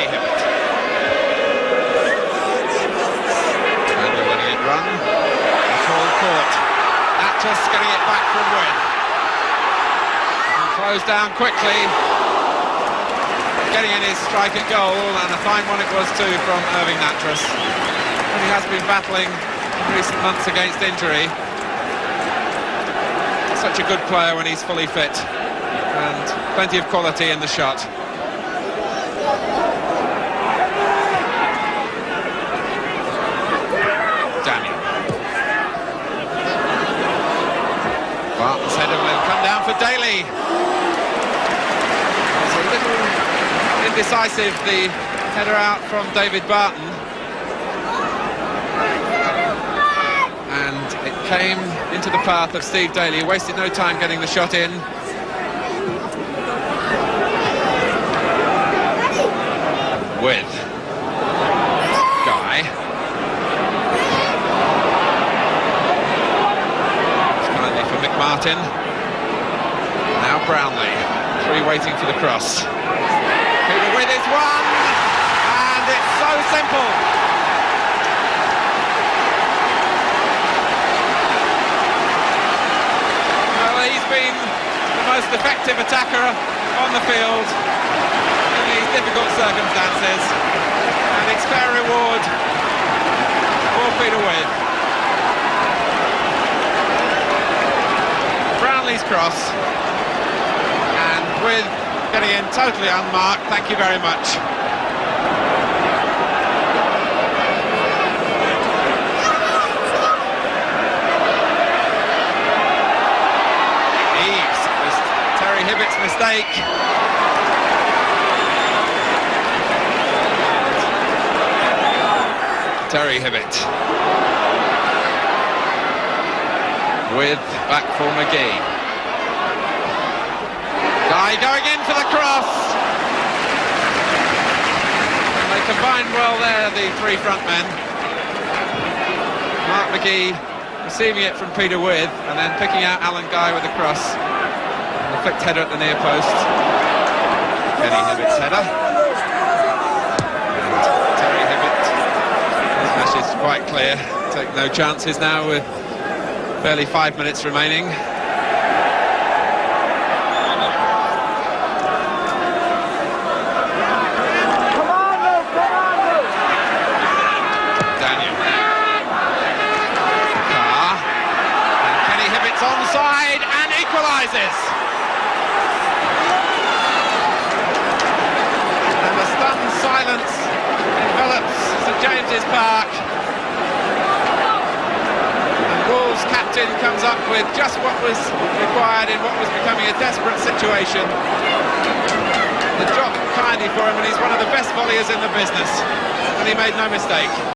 Kenny Hibbett. And they're letting it run. The full court. Natras getting it back from Wynn. And closed down quickly. Getting in his strike at goal, and a fine one it was too from Irving Natras. And he has been battling in recent months against injury. Such a good player when he's fully fit, and plenty of quality in the shot. Daniel. Barton's header will come down for Daly. It's a little indecisive, the header out from David Barton. And it came into the path of Steve Daly, who wasted no time getting the shot in. With Guy. It's kindly for McMartin. Now Brownlee. Three waiting for the cross. Peter with his one, and it's so simple. Well, he's been the most effective attacker on the field in these difficult circumstances, and it's fair reward for Peter With. Brownlee's cross, and With getting in totally unmarked. Thank you very much. Eves was Terry Hibbett's mistake. Terry Hibbett. With back for McGee. Guy going in for the cross. And they combined well there, the three front men. Mark McGee receiving it from Peter With, and then picking out Alan Guy with a cross. And the flicked header at the near post. Kenny Hibbett's header. And Terry Hibbett, his message is quite clear. Take no chances now with barely 5 minutes remaining. Onside and equalises. And the stunned silence envelops St James's Park. And Wolves' captain comes up with just what was required in what was becoming a desperate situation. The drop kindly for him, and he's one of the best volleyers in the business, and he made no mistake.